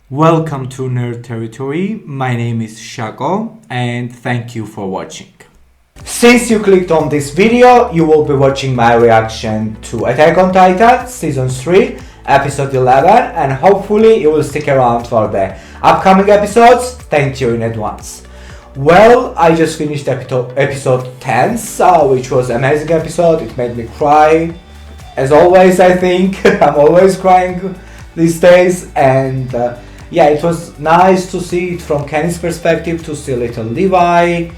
Welcome to Nerd Territory. My name is Shako and thank you for watching. Since you clicked on this video, you will be watching my reaction to Attack on Titan Season 3, Episode 11, and hopefully you will stick around for the upcoming episodes. Thank you in advance. Well, I just finished episode 10, which was an amazing episode. It made me cry. As always, I think. I'm always crying these days, and yeah, it was nice to see it from Kenny's perspective, to see little Levi,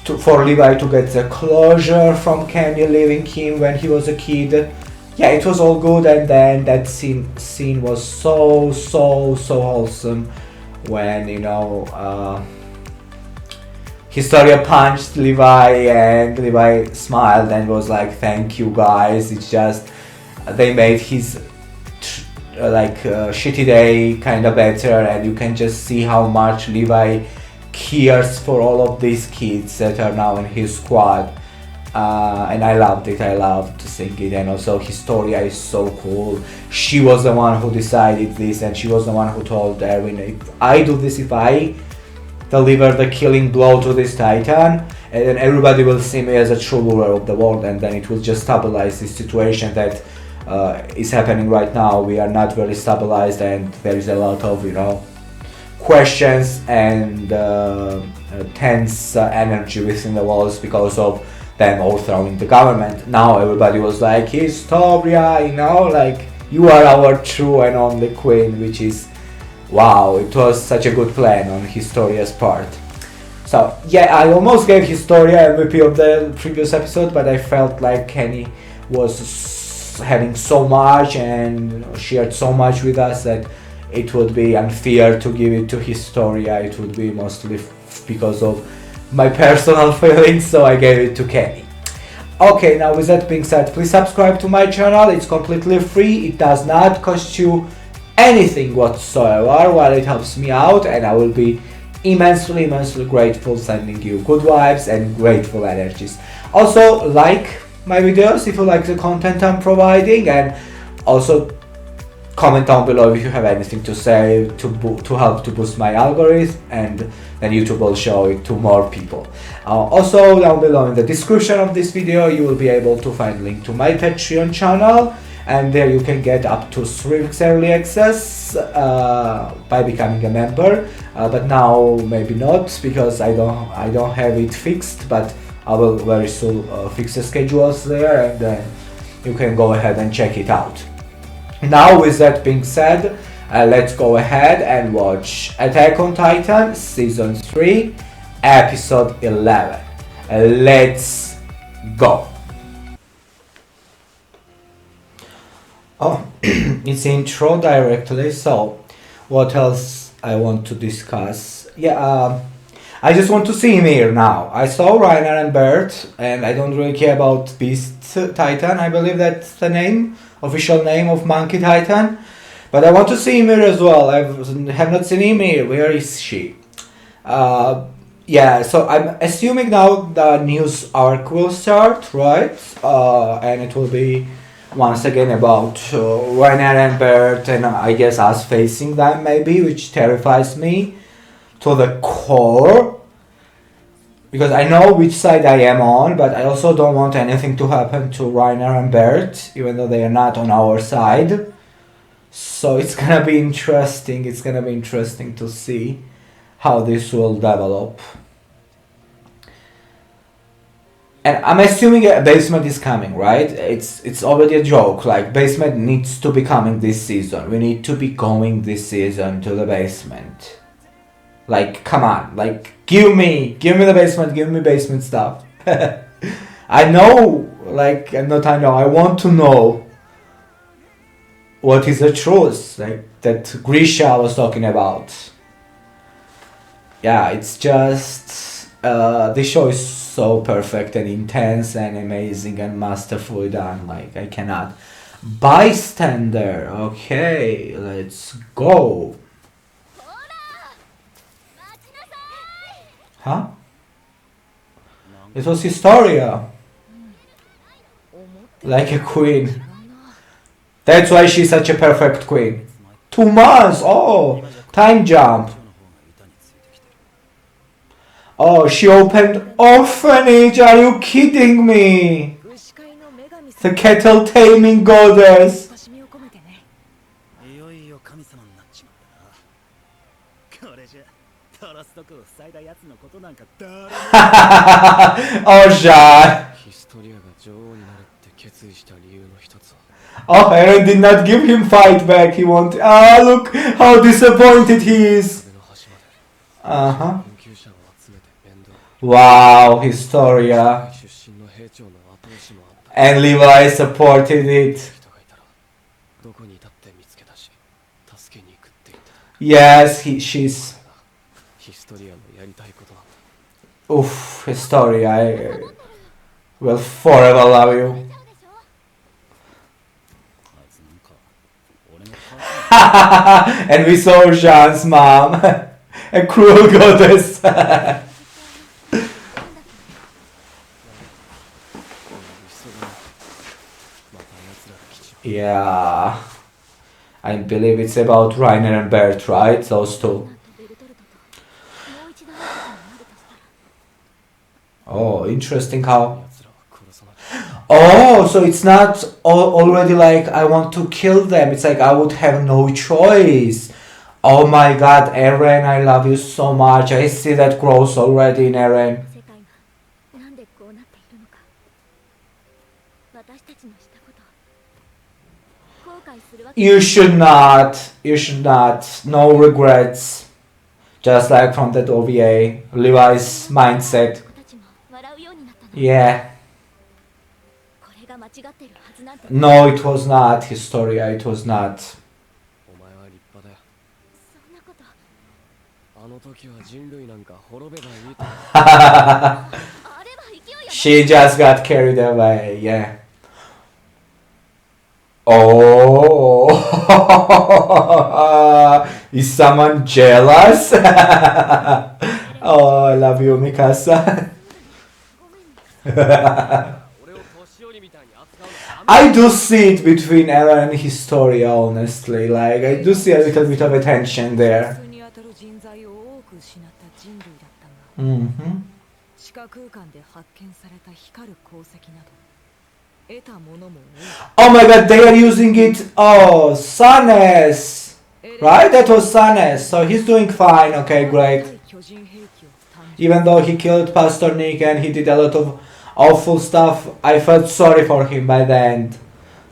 for Levi to get the closure from Kenny leaving him when he was a kid. Yeah, it was all good, and then that scene was so wholesome when, Historia punched Levi and Levi smiled and was like, thank you guys. It's just, they made his shitty day kinda better, and you can just see how much Levi cares for all of these kids that are now in his squad. And I loved it, I loved seeing it, and also Historia is so cool. She was the one who decided this, and she was the one who told Erwin, if I do this, if I deliver the killing blow to this Titan, and then everybody will see me as a true ruler of the world, and then it will just stabilize this situation that is happening right now. We are not very stabilized, and there is a lot of, questions and tense energy within the walls because of them overthrowing the government. Now everybody was like, Historia, you are our true and only queen, which is, wow, it was such a good plan on Historia's part. So yeah, I almost gave Historia MVP of the previous episode, but I felt like Kenny was having so much and shared so much with us that it would be unfair to give it to Historia. It would be mostly because of my personal feelings, so I gave it to Kenny. Okay, now with that being said, please subscribe to my channel. It's completely free. It does not cost you anything whatsoever, while it helps me out, and I will be immensely grateful, sending you good vibes and grateful energies. Also, like my videos if you like the content I'm providing, and also comment down below if you have anything to say to help to boost my algorithm, and then YouTube will show it to more people. Also, down below in the description of this video you will be able to find a link to my Patreon channel, and there you can get up to 3 weeks early access by becoming a member. But now maybe not, because I don't have it fixed, but I will very soon fix the schedules there, and then you can go ahead and check it out. Now with that being said, let's go ahead and watch Attack on Titan Season 3 Episode 11. Let's go! Oh, it's intro directly, so what else I want to discuss? Yeah, I just want to see him here now. I saw Reiner and Bert, and I don't really care about Beast Titan. I believe that's the official name of Monkey Titan. But I want to see him here as well. I have not seen him here. Where is she? Yeah, so I'm assuming now the news arc will start, right? And it will be once again about Reiner and Bert, and I guess us facing them maybe, which terrifies me to the core, because I know which side I am on, but I also don't want anything to happen to Reiner and Bert, even though they are not on our side. So it's gonna be interesting. It's gonna be interesting to see how this will develop. And I'm assuming a basement is coming, right? It's already a joke. Like, basement needs to be coming this season. We need to be going this season to the basement. Like, come on, like, give me the basement, give me basement stuff. I know, I want to know what is the truth, like, that Grisha was talking about. Yeah, it's just, this show is so perfect and intense and amazing and masterfully done, like, I cannot. Bystander, okay, let's go. Huh? It was Historia. Like a queen. That's why she's such a perfect queen. 2 months! Oh! Time jump. Oh, she opened orphanage. Are you kidding me? The cattle taming goddess. Oh, Jean. Oh, Eren did not give him fight back. He wanted. Ah, look how disappointed he is. Uh-huh. Wow, Historia. And Levi supported it. Yes, she's. Oof, Historia. I will forever love you. And we saw Jean's mom, a cruel goddess. Yeah, I believe it's about Reiner and Bert, right? Those two. Oh, interesting how. Oh, so it's not already like I want to kill them. It's like I would have no choice. Oh my god, Eren, I love you so much. I see that growth already in Eren. You should not. You should not. No regrets. Just like from that OVA. Levi's mindset. Yeah. No, it was not Historia, it was not. She just got carried away, yeah. Oh, is someone jealous? Oh, I love you, Mikasa. I do see it between Eren and Historia, honestly. Like, I do see a little bit of attention there. Mm-hmm. Oh my god, they are using it. Oh, Sanes! Right? That was Sanes. So he's doing fine. Okay, great. Even though he killed Pastor Nick and he did a lot of awful stuff, I felt sorry for him by the end.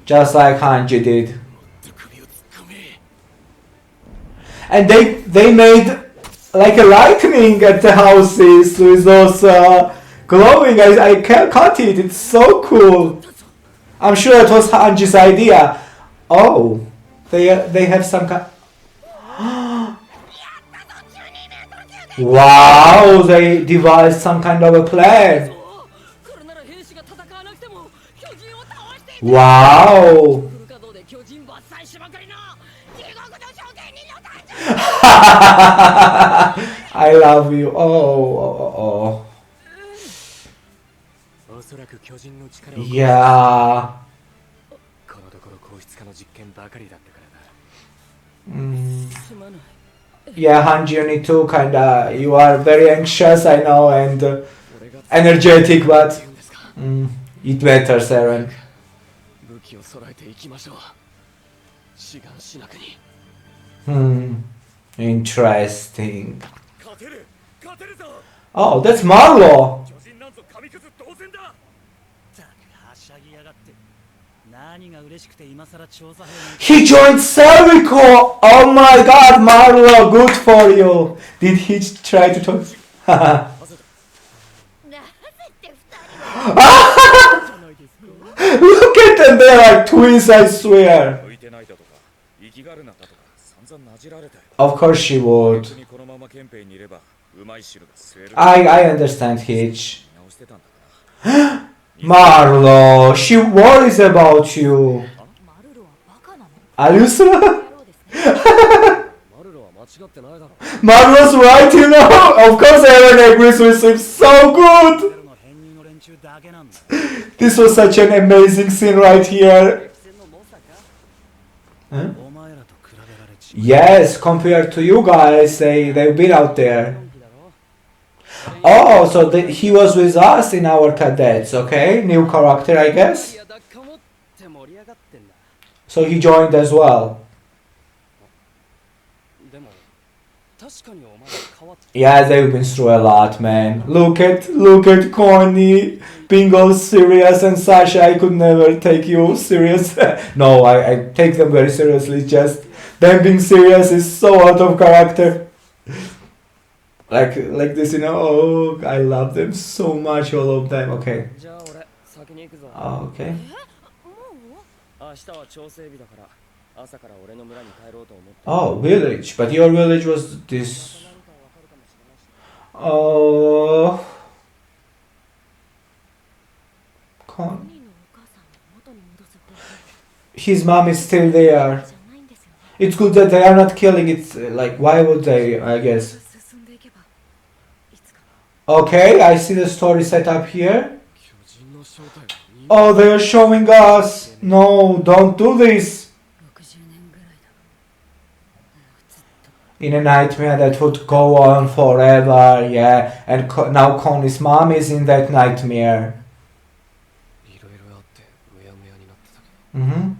Just like Hanji did. And they made like a lightning at the houses with those glowing. I can't cut it. It's so cool. I'm sure it was Hanji's idea. Oh, they have some kind. Wow, they devised some kind of a plan. Wow. I love you. Oh. Yeah. Yeah, Hanji, you need to kinda. You are very anxious, I know, and energetic, but it matters, Eren. Interesting. Oh, that's Marlo. He joined Cervico! Oh my god, Marlo, good for you! Did he try to talk? Look at them, they're like twins, I swear! Of course she would. I understand Hitch. Marlo, she worries about you. Are you sure? Marlo's right, you know. Of course Eren agrees with him. So good. This was such an amazing scene right here. Huh? Yes, compared to you guys, they've been out there. Oh, so he was with us in our cadets, okay? New character, I guess. So he joined as well. Yeah, they've been through a lot, man. Look at Connie being all serious, and Sasha, I could never take you serious. No, I take them very seriously, just them being serious is so out of character. Like this, you know. Oh, I love them so much, all of them. Okay. Oh, okay. Oh, village, but your village was this. Oh. His mom is still there. It's good that they are not killing it. Like, why would they? I guess. Okay, I see the story set up here. Oh, they are showing us. No, don't do this. In a nightmare that would go on forever, yeah. And now Connie's mom is in that nightmare. Mm-hmm.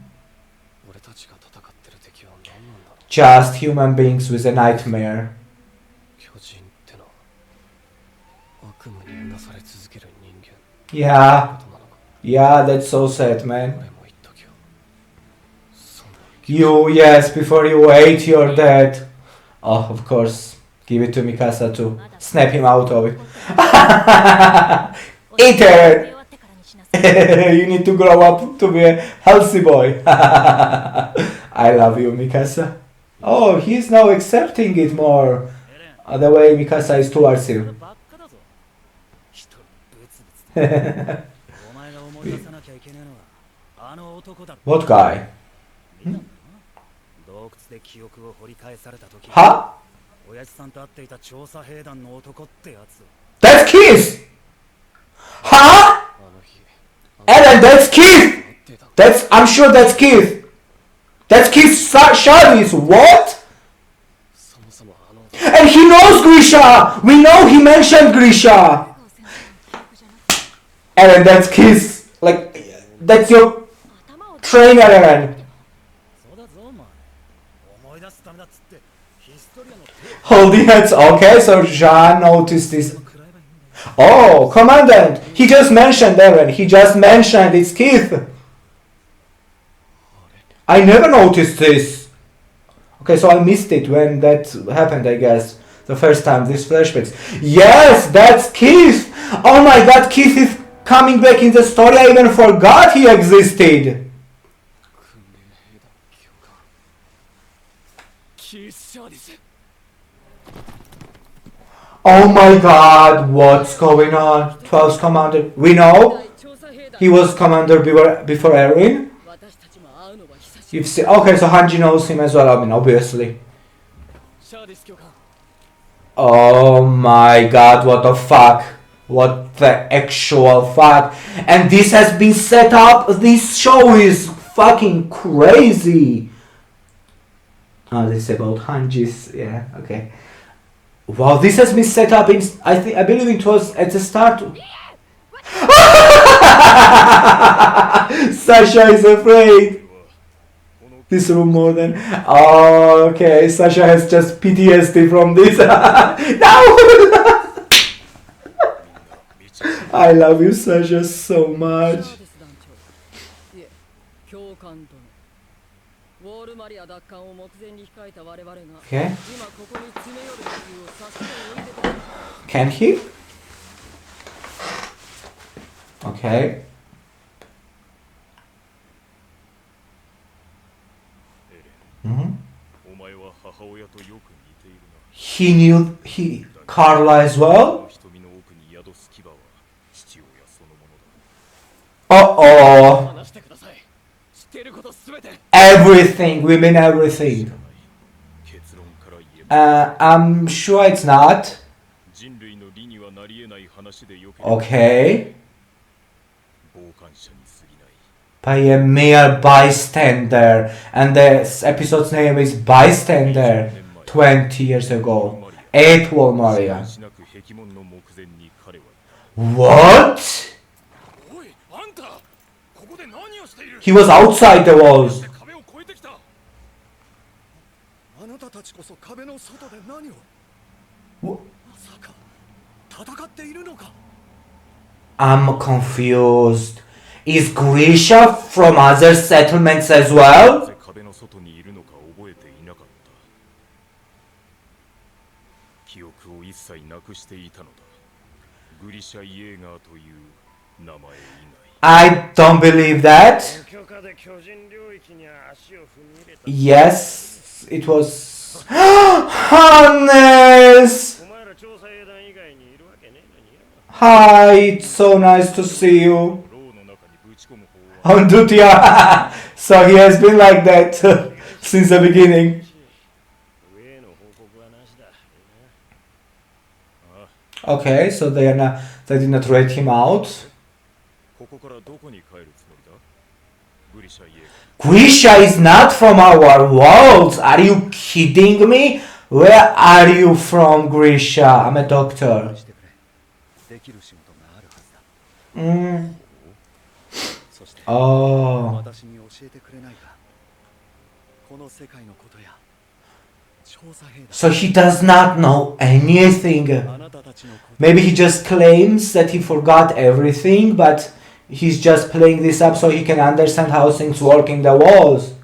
Just human beings with a nightmare. Yeah, that's so sad, man. Yes, before you ate your dad. Oh, of course. Give it to Mikasa to snap him out of it. Eat it! You need to grow up to be a healthy boy. I love you, Mikasa. Oh, he's now accepting it more. The way Mikasa is towards him. What guy? Huh? That's Keith! Huh? Ellen, that's Keith! I'm sure that's Keith. That's Keith's Shadis. What? And he knows Grisha! We know he mentioned Grisha! Ellen, that's Keith. Like, that's your trainer, Ellen. Holding hands. Okay, so Jean noticed this. Oh, Commandant! He just mentioned Eren. He just mentioned it's Keith. I never noticed this. Okay, so I missed it when that happened, I guess. The first time, these flashbacks. Yes, that's Keith! Oh my god, Keith is coming back in the story. I even forgot he existed. Oh my god, what's going on? 12th Commander. We know he was Commander before Erin. Okay, so Hanji knows him as well, I mean, obviously. Oh my god, what the fuck? What the actual fuck? And this has been set up. This show is fucking crazy. Oh, this is about Hanji's. Yeah, okay. Wow, this has been set up in. I believe it was at the start. Sasha is afraid. This room more than. Oh, okay. Sasha has just PTSD from this. No! I love you, Sasha, so much. Okay. Can he? Okay. Mm-hmm. He knew Carla as well? Uh-oh. Everything, we mean everything. I'm sure it's not. Okay. by a mere bystander, and the episode's name is Bystander. 20 years ago, 8 Wall Maria. What? He was outside the walls. I'm confused. Is Grisha from other settlements as well? I don't believe that. Yes, it was. Hannes! Hi, it's so nice to see you. On duty, so he has been like that since the beginning. Okay, so they did not rate him out. Grisha is not from our world. Are you kidding me? Where are you from, Grisha? I'm a doctor. Oh. So he does not know anything. Maybe he just claims that he forgot everything, but he's just playing this up so he can understand how things work in the walls.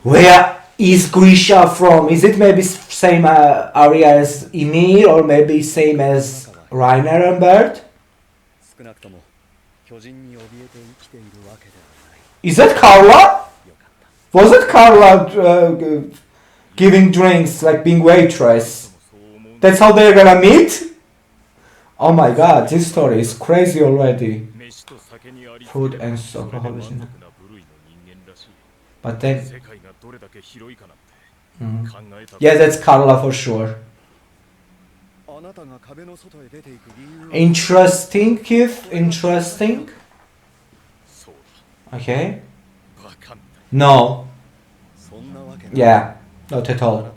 Where is Grisha from? Is it maybe same area as Ymir, or maybe same as Rainer and Bert? Is that Carla? Was it Carla giving drinks, like being waitress? That's how they're gonna meet? Oh my god, this story is crazy already. Food and alcoholism. But then... Yeah, that's Carla for sure. Interesting, Keith. Interesting. Okay. No. Yeah, not at all.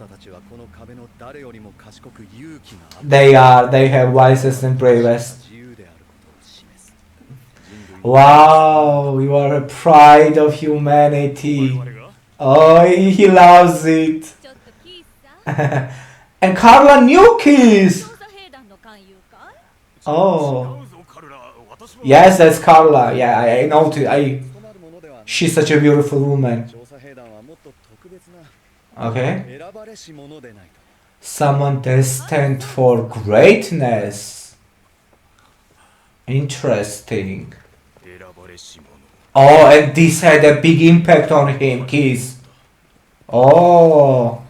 They have wisest and bravest. Wow, you are a pride of humanity. Oh, he loves it. And Carla knew Keith. Oh. Yes, that's Carla. Yeah, I noticed. She's such a beautiful woman. Okay. Someone destined for greatness. Interesting. Oh, and this had a big impact on him, Keith. Oh.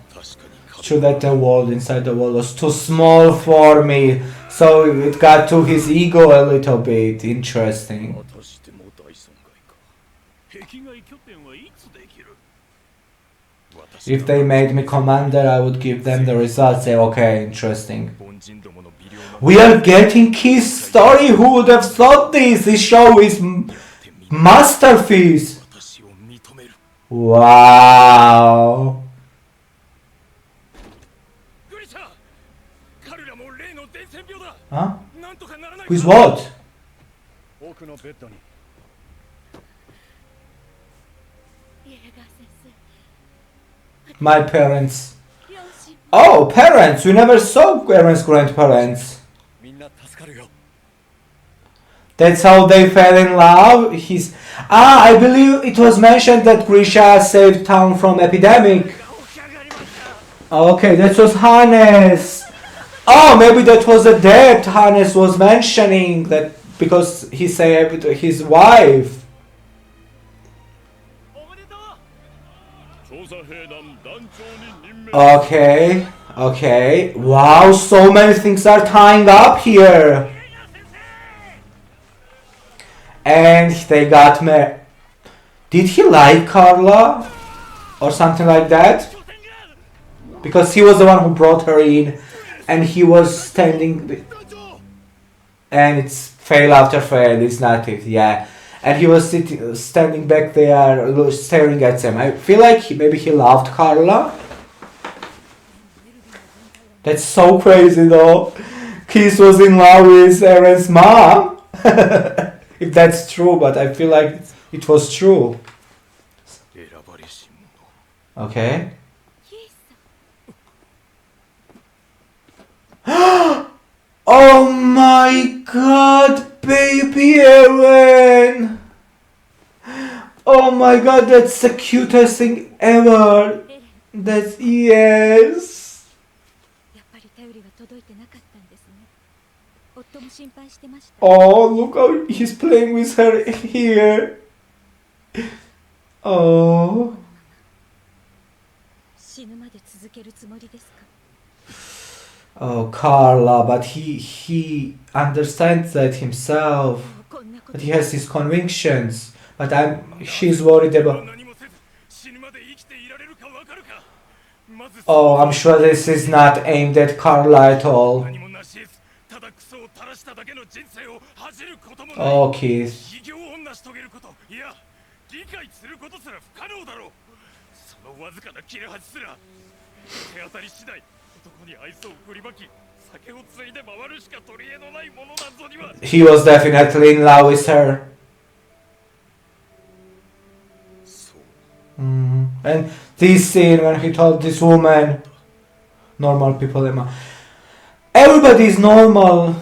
True that the world inside the wall was too small for me. So it got to his ego a little bit. Interesting. If they made me commander, I would give them the results. Say, okay, interesting. We are getting Keith's story. Who would have thought this? This show is masterpiece. Wow. Huh? Who's what? My parents. Oh, parents! We never saw parents, grandparents. That's how they fell in love. I believe it was mentioned that Grisha saved town from epidemic. Okay, that was Hannes. Oh, maybe that was a debt Hannes was mentioning, that because he saved his wife. Okay, okay. Wow, so many things are tying up here. And they got married. Did he like Carla? Or something like that? Because he was the one who brought her in. And he was standing... And it's Fail after fail is not it, yeah. And he was standing back there, staring at them. I feel like maybe he loved Carla. That's so crazy though. Keith was in love with Eren's mom. If that's true, but I feel like it was true. Okay. Oh my god, baby Eren! Oh my god, that's the cutest thing ever! That's, yes! Oh, look how he's playing with her here! Oh. Oh, Carla, but he understands that himself. But he has his convictions. But she's worried about. Oh, I'm sure this is not aimed at Carla at all. Oh, Keith. He was definitely in love with her. And this scene when he told this woman, normal people, Emma, everybody is normal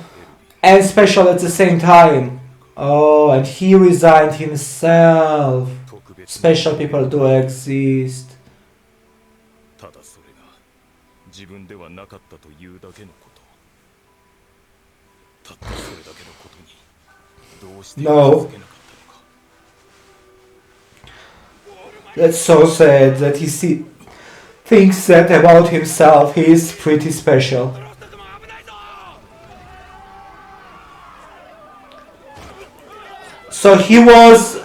and special at the same time. Oh, and he resigned himself. Special people do exist. No. That's so sad that he thinks that about himself. He is pretty special. So he was...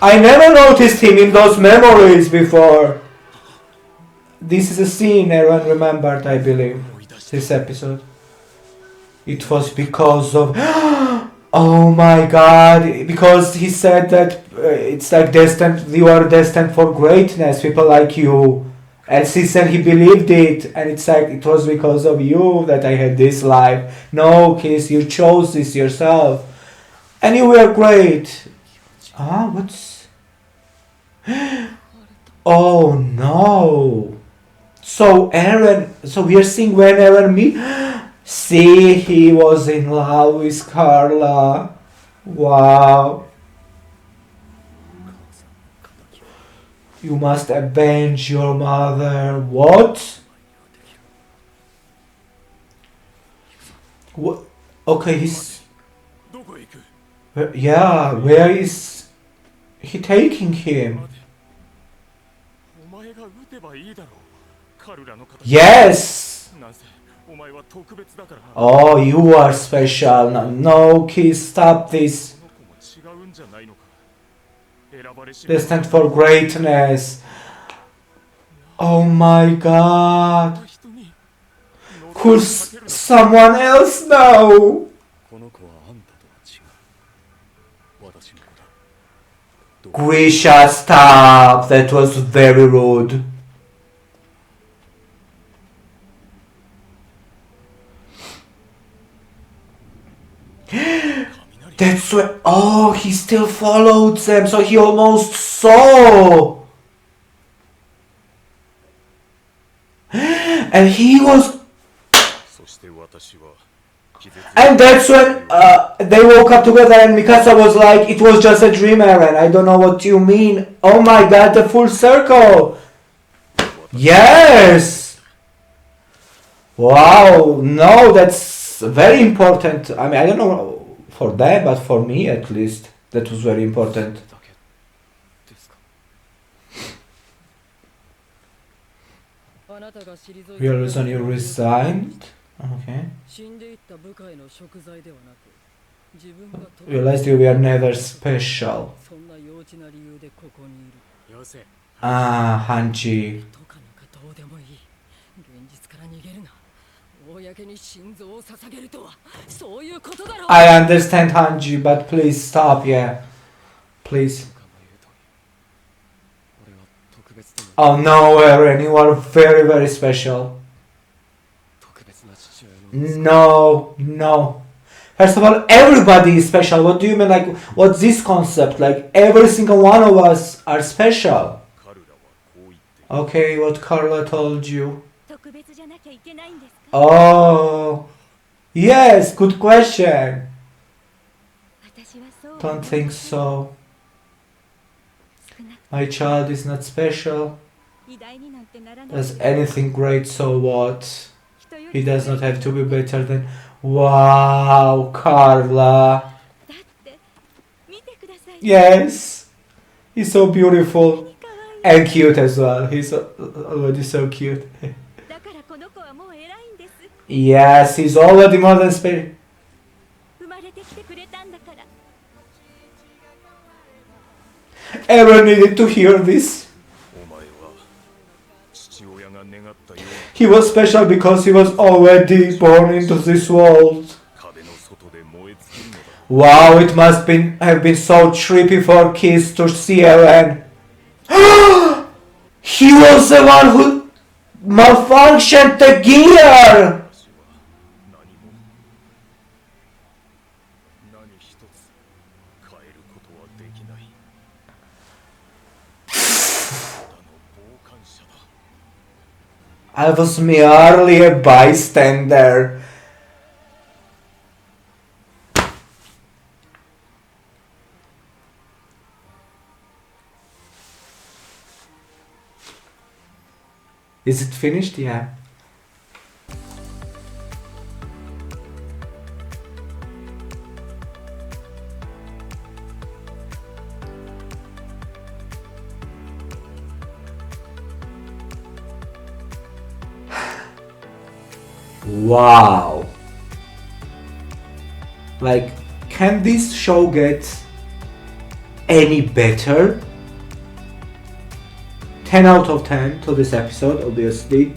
I never noticed him in those memories before. This is a scene Eren remembered, I believe. This episode. It was because of... Oh my god, because he said that it's like destined, you are destined for greatness, people like you. And he said he believed it, and it's like, it was because of you that I had this life. No, Kiss, you chose this yourself. And you were great. Ah, what's... Oh no. So we are seeing when Eren meet... See, he was in love with Carla. Wow. You must avenge your mother. What? What? Okay, he's... Yeah, where is he taking him? Yes! Oh, you are special. No, kids, stop this. Destined for greatness. Oh my god. Could someone else know? Grisha, stop. That was very rude. That's why. Oh, he still followed them, so he almost saw. And he was. And that's when they woke up together, and Mikasa was like, "It was just a dream, Eren. I don't know what you mean." Oh my god, the full circle. Yes. Wow. No, that's very important. I mean, I don't know. For them, but for me at least, that was very important. Realizing you resigned? Okay. Realized you were never special. Ah, Hanji. I understand, Hanji, but please stop, yeah. Please. Oh no, Eren, you are very, very special. No, no. First of all, everybody is special. What do you mean? Like, what's this concept? Like, every single one of us are special. Okay, what Carla told you. Oh, yes, good question. Don't think so. My child is not special. Does anything great, so what? He does not have to be better than... Wow, Carla. Yes. He's so beautiful. And cute as well. He's already so cute. Yes, he's already more than special. Ever needed to hear this? He was special because he was already born into this world. Wow, it must have been so trippy for kids to see Eren. He was the one who malfunctioned the gear! I was merely a bystander. Is it finished? Yeah. Wow. Like, can this show get any better? 10 out of 10 to this episode, obviously.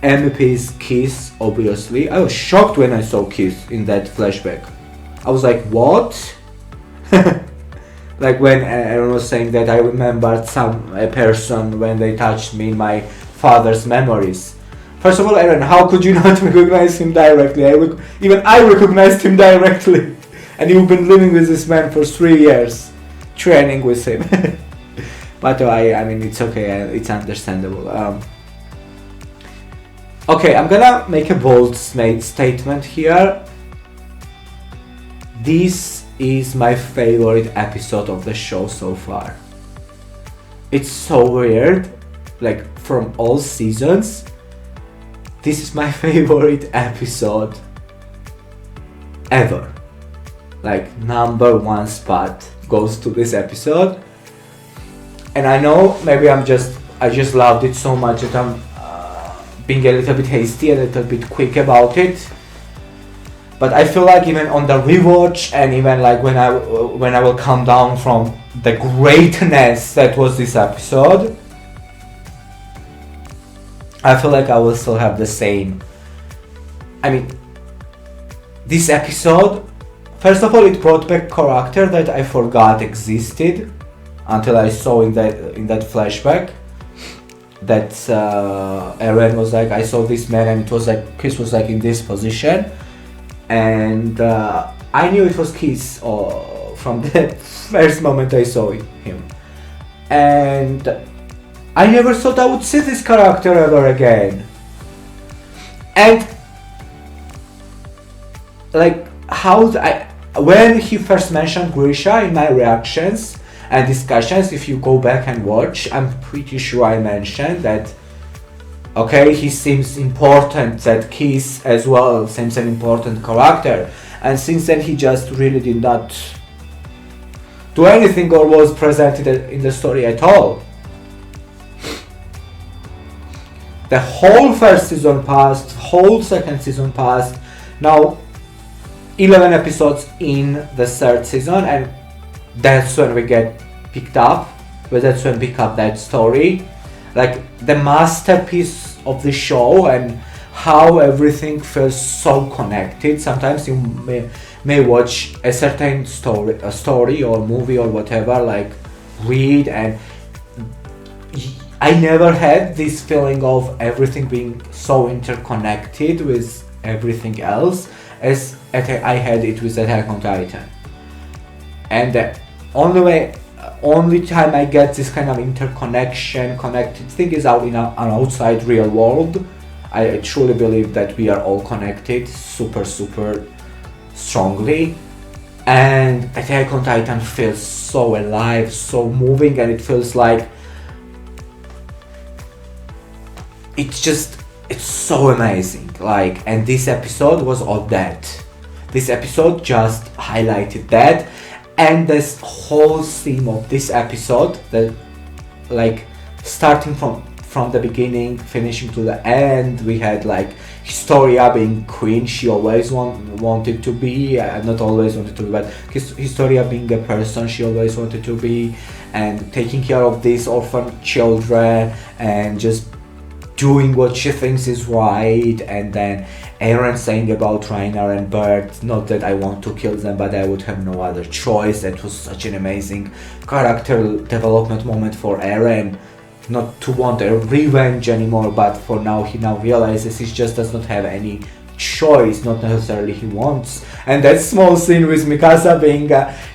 MVP's kiss, obviously. I was shocked when I saw kiss in that flashback. I was like, what? Like when Aaron was saying that I remembered a person when they touched me in my father's memories. First of all, Aaron, how could you not recognize him directly? Even I recognized him directly. And you've been living with this man for 3 years, training with him. But I mean, it's okay, it's understandable. Okay, I'm gonna make a bold statement here. This is my favorite episode of the show so far. It's so weird, like from all seasons. This is my favorite episode ever. Like #1 spot goes to this episode. And I know maybe I just loved it so much that I'm being a little bit hasty, a little bit quick about it. But I feel like even on the rewatch and even like when I will come down from the greatness that was this episode, I feel like I will still have the same. I mean, this episode, first of all, it brought back character that I forgot existed until I saw in that flashback that Eren was like, I saw this man and it was like Chris was like in this position, and I knew it was Chris from the first moment I saw him, and I never thought I would see this character ever again. And like when he first mentioned Grisha in my reactions and discussions, if you go back and watch, I'm pretty sure I mentioned that, okay, he seems important, that Kiss as well seems an important character, and since then he just really did not do anything or was presented in the story at all. The whole first season passed, whole second season passed, now 11 episodes in the third season, and that's when we get picked up, that's when we pick up that story. Like the masterpiece of the show and how everything feels so connected. Sometimes you may watch a certain story or movie or whatever, like read, and I never had this feeling of everything being so interconnected with everything else as I had it with Attack on Titan. And the only time I get this kind of interconnection, connected thing is out in an outside real world. I truly believe that we are all connected super strongly, and Attack on Titan feels so alive, so moving, and it feels like it's so amazing. Like, and this episode was all that. This episode just highlighted that, and this whole theme of this episode, that like starting from the beginning, finishing to the end, we had like Historia being queen she always wanted to be, not always wanted to be, but Historia being a person she always wanted to be, and taking care of these orphan children and just doing what she thinks is right. And then Eren saying about Reiner and Bert, not that I want to kill them, but I would have no other choice. That was such an amazing character development moment for Eren, not to want a revenge anymore, but for now he now realizes he just does not have any choice, not necessarily he wants. And that small scene with Mikasa being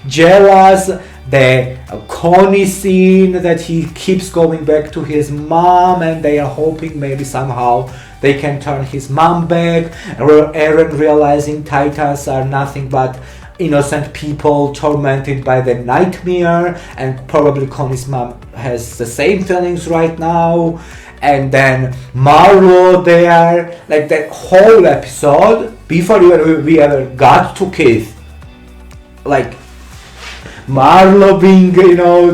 jealous, the Connie scene that he keeps going back to his mom and they are hoping maybe somehow they can turn his mom back. Eren realizing Titans are nothing but innocent people tormented by the nightmare, and probably Connie's mom has the same feelings right now. And then Marlo there, like that whole episode, before we ever got to Keith, like Marlo being,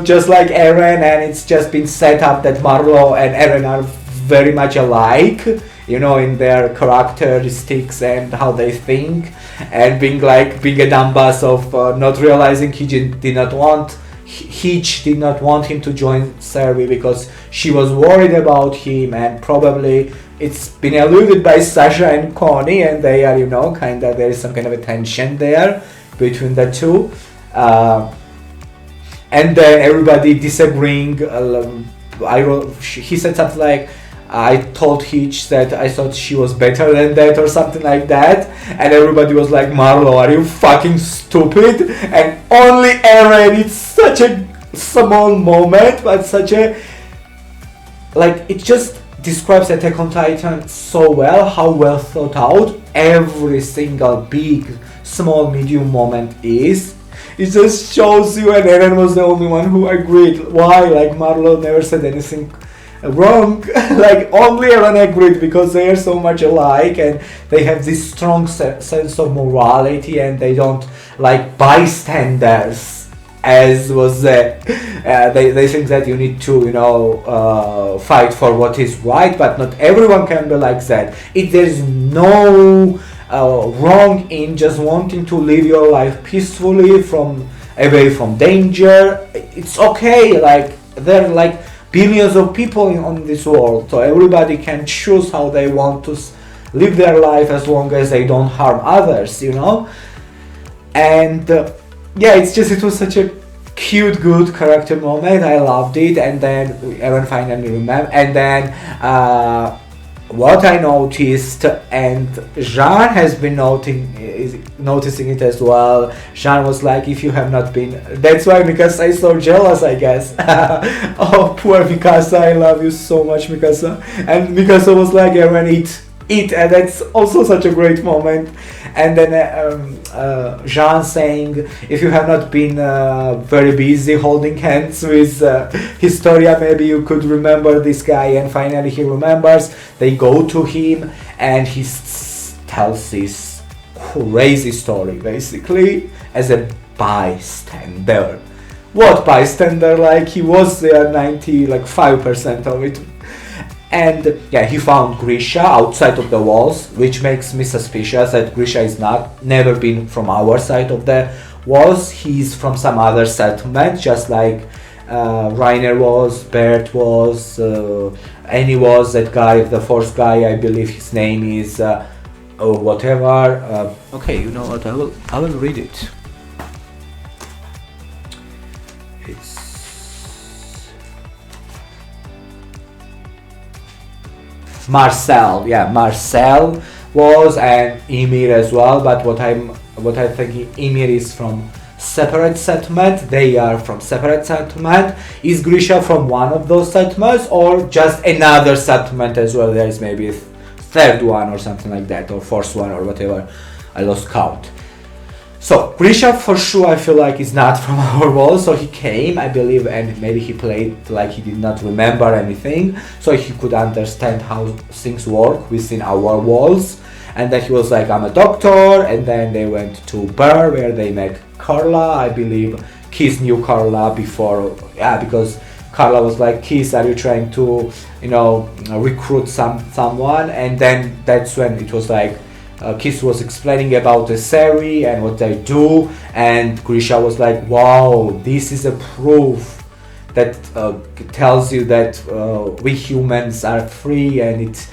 just like Eren, and it's just been set up that Marlo and Eren are very much alike, in their characteristics and how they think, and being a dumbass of not realizing Hitch did not want him to join Servi because she was worried about him, and probably it's been alluded by Sasha and Connie, and they are, there is some kind of a tension there between the two. And then everybody disagreeing. He said something like, I told Hitch that I thought she was better than that or something like that, and everybody was like, Marlo, are you fucking stupid? And only Eren, it's such a small moment, but such a, it just describes Attack on Titan so well, how well thought out every single big, small, medium moment is. It just shows you, and Eren was the only one who agreed. Why? Marlo never said anything wrong. Only Eren agreed, because they are so much alike and they have this strong sense of morality, and they don't like bystanders, as was they think that you need to fight for what is right, but not everyone can be like that. There's no wrong in just wanting to live your life peacefully, away from danger. It's okay. There are billions of people on this world, so everybody can choose how they want to live their life, as long as they don't harm others, And it was such a cute, good character moment. I loved it. And then Eren finally remembered. And then what I noticed, and Jean has been noticing it as well. Jean was like, if you have not been, that's why Mikasa is so jealous, I guess. Oh, poor Mikasa, I love you so much, Mikasa. And Mikasa was like, Eren, eat, and that's also such a great moment. And then Jean saying, if you have not been very busy holding hands with Historia, maybe you could remember this guy. And finally he remembers. They go to him and he tells this crazy story, basically, as a bystander. What bystander? He was there 5% of it. And he found Grisha outside of the walls, which makes me suspicious that Grisha is never been from our side of the walls. He's from some other settlement, just like Reiner was, Bert was, and he was that guy, the fourth guy, I believe his name is or whatever. Okay, you know what? I will read it. It's Marcel. Yeah, Marcel was, and Emir as well. But what I think Emir is from separate settlement. They are from separate settlement. Is Grisha from one of those settlements, or just another settlement as well? There is maybe a third one or something like that, or fourth one or whatever. I lost count. So Grisha for sure, I feel like, is not from our world. So he came, I believe, and maybe he played like he did not remember anything, so he could understand how things work within our walls. And then he was like, I'm a doctor. And then they went to bar where they met Carla. I believe Kiss knew Carla before, yeah, because Carla was like, Kiss, are you trying to, recruit someone? And then that's when it was like, Kiss was explaining about the Seri and what they do, and Grisha was like, wow, this is a proof that tells you that we humans are free, and it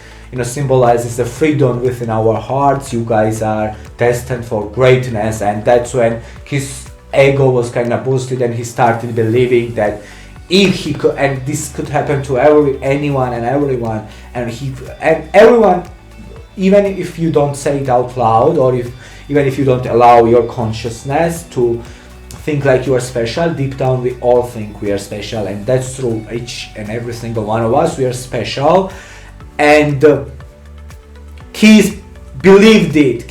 symbolizes the freedom within our hearts. You guys are destined for greatness. And that's when his ego was kind of boosted, and he started believing that if he could, and this could happen to anyone and everyone, and everyone, even if you don't say it out loud, or even if you don't allow your consciousness to think like you are special, deep down we all think we are special, and that's true. Each and every single one of us, we are special. And Kiss believed it,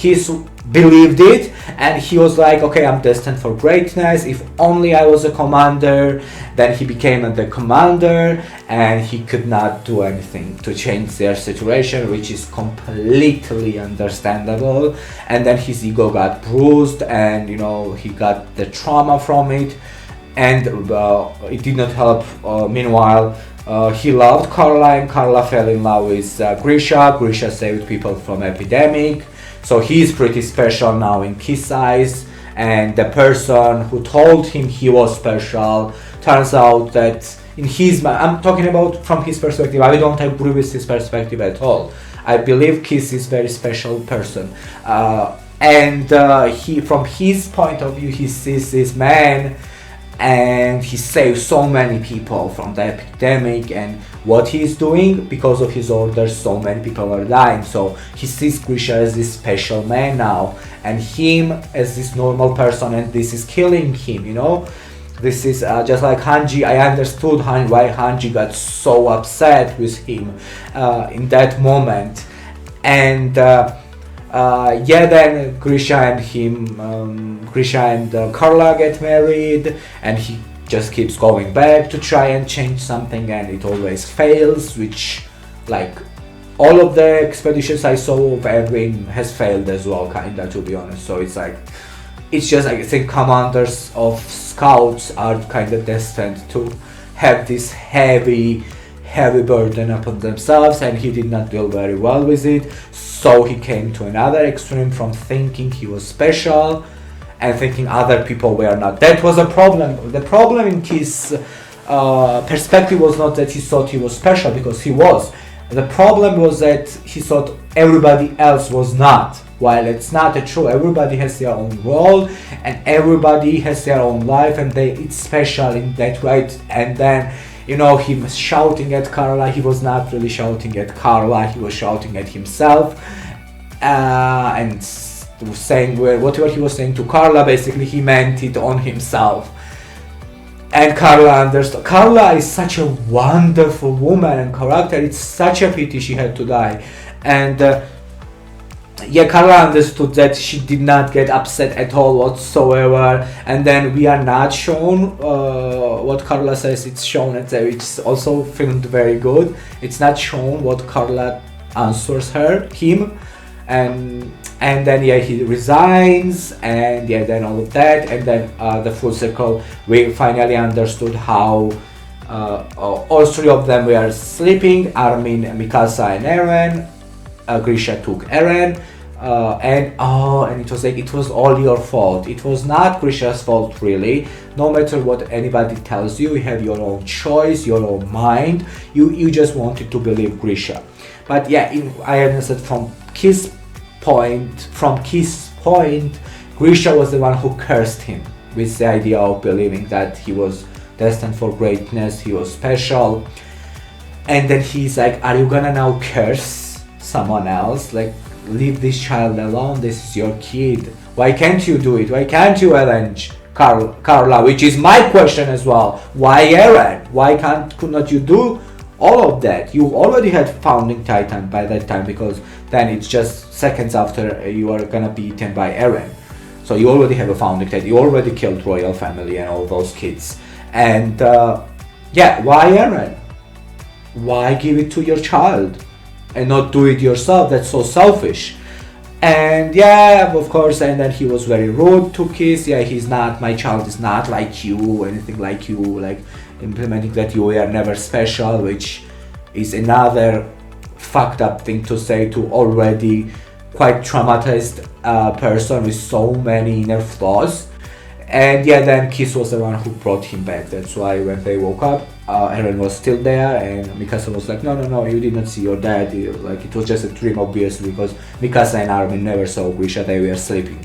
and he was like, okay, I'm destined for greatness. If only I was a commander. Then he became the commander, and he could not do anything to change their situation, which is completely understandable. And then his ego got bruised, and he got the trauma from it, and it did not help. Meanwhile, he loved Carla, and Carla fell in love with Grisha. Grisha saved people from epidemic, so he's pretty special now in Kiss eyes. And the person who told him he was special, turns out that in his mind, I'm talking about from his perspective, I don't agree with his perspective at all. I believe Kiss is very special person, and he, from his point of view, he sees this man, and he saved so many people from the epidemic, and what he's doing, because of his orders, so many people are dying. So he sees Grisha as this special man now, and him as this normal person, and this is killing him. This is just like Hanji. I understood why Hanji got so upset with him in that moment. And then Grisha and Carla get married, and he just keeps going back to try and change something, and it always fails, which, like, all of the expeditions I saw of Erwin has failed as well, kinda, to be honest. So it's just I think commanders of scouts are kinda destined to have this heavy burden upon themselves, and he did not deal very well with it. So he came to another extreme, from thinking he was special and thinking other people were not. That was a problem. The problem in his perspective was not that he thought he was special, because he was. The problem was that he thought everybody else was not. While it's not true, everybody has their own role, and everybody has their own life, and it's special in that way. And then, him shouting at Carla, he was not really shouting at Carla, he was shouting at himself, and saying whatever he was saying to Carla, basically he meant it on himself. And Carla understood. Carla is such a wonderful woman and character. It's such a pity she had to die. And Carla understood that she did not get upset at all whatsoever. And then we are not shown what Carla says. It's shown at it's also filmed very good. It's not shown what Carla answers him. And then he resigns, and then all of that, and then the full circle, we finally understood how all three of them were sleeping. Armin, Mikasa, and Eren. Grisha took Eren. And it was like, it was all your fault. It was not Grisha's fault, really. No matter what anybody tells you, you have your own choice, your own mind. You just wanted to believe Grisha. But yeah, I understood from Kiz's point, Grisha was the one who cursed him with the idea of believing that he was destined for greatness, he was special. And then he's like, are you gonna now curse someone else? Like, leave this child alone, this is your kid. Why can't you do it? Why can't you avenge Carla? Which is my question as well. Why Eren? Why could not you do all of that? You already had Founding Titan by that time, because then it's just seconds after you are gonna be eaten by Eren. So you already have a Founding Titan, you already killed royal family and all those kids. And yeah, why Eren? Why give it to your child and not do it yourself? That's so selfish. And yeah, of course, and then he was very rude to Kiss. Yeah, he's not, my child is not like you, anything like you, like implementing that you are never special, which is another fucked up thing to say to already quite traumatized person with so many inner flaws. And yeah, then Kiss was the one who brought him back. That's why when they woke up, Eren was still there, and Mikasa was like, no, you did not see your dad. Like, it was just a dream, obviously, because Mikasa and Armin never saw Grisha, they were sleeping.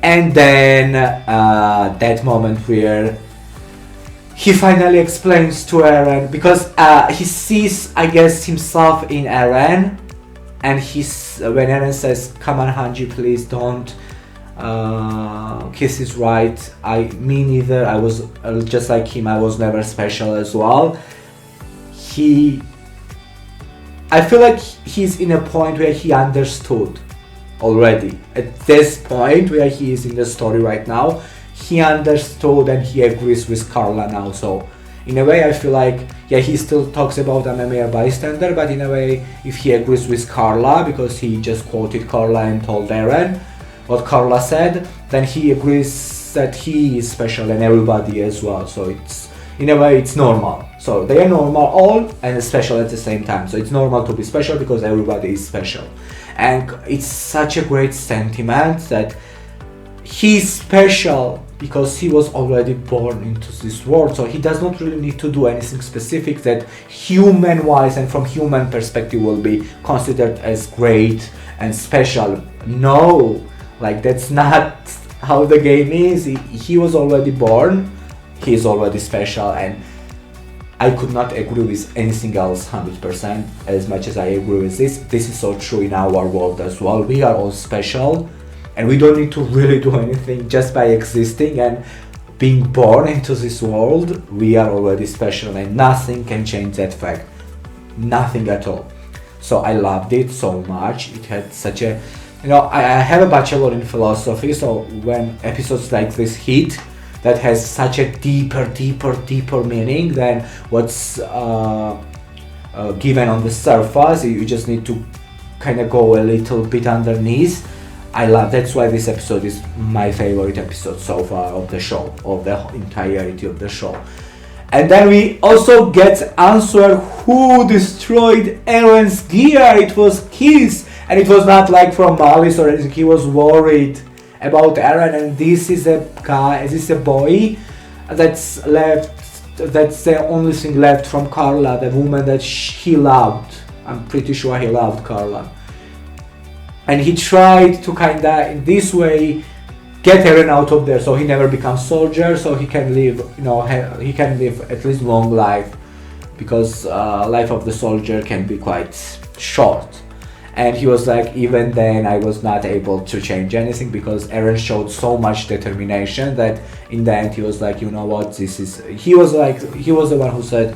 And then that moment where he finally explains to Eren, because he sees, I guess, himself in Eren, and when Eren says, come on Hanji, please don't, Kiss is right, me neither, I was just like him, I was never special as well. I feel like he's in a point where he understood already. At this point where he is in the story right now, he understood and he agrees with Carla now. So in a way I feel like, yeah, he still talks about I'm a mere bystander, but in a way if he agrees with Carla, because he just quoted Carla and told Eren what Carla said, then he agrees that he is special and everybody as well. So it's, in a way, it's normal. So they are normal all and special at the same time. So it's normal to be special because everybody is special. And it's such a great sentiment that he's special because he was already born into this world. So he does not really need to do anything specific that human-wise and from human perspective will be considered as great and special. No. Like, that's not how the game is. He was already born, he is already special, and I could not agree with anything else 100% as much as I agree with this. This is so true in our world as well. We are all special, and we don't need to really do anything. Just by existing and being born into this world, we are already special, and nothing can change that fact. Nothing at all. So I loved it so much. It had such a, I have a bachelor in philosophy, so when episodes like this hit, that has such a deeper meaning than what's given on the surface. You just need to kind of go a little bit underneath. I love, that's why this episode is my favorite episode so far of the show, of the entirety of the show. And then we also get answered who destroyed Eren's gear. It was Kiss. And it was not like from malice or anything. He was worried about Eren, and this is a boy that's left. That's the only thing left from Carla, the woman that he loved. I'm pretty sure he loved Carla. And he tried to kinda, in this way, get Eren out of there, so he never becomes soldier, so he can live, he can live at least long life, because life of the soldier can be quite short. And he was like, even then I was not able to change anything, because Eren showed so much determination that in the end he was like, you know what, he was the one who said,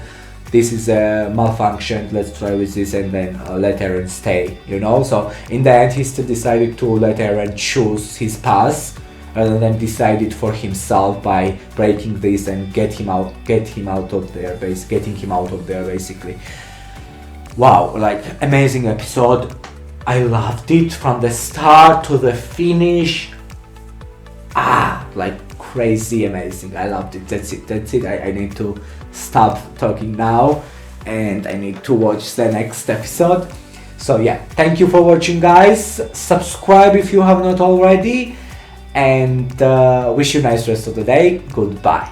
this is a malfunction, let's try with this, and then let Eren stay, So in the end he still decided to let Eren choose his path, rather than decided for himself by breaking this and getting him out of there basically. Wow, like, amazing episode. I loved it from the start to the finish. Like, crazy amazing. I loved it. That's it. I need to stop talking now and I need to watch the next episode. So yeah, thank you for watching, guys. Subscribe if you have not already, and wish you a nice rest of the day. Goodbye.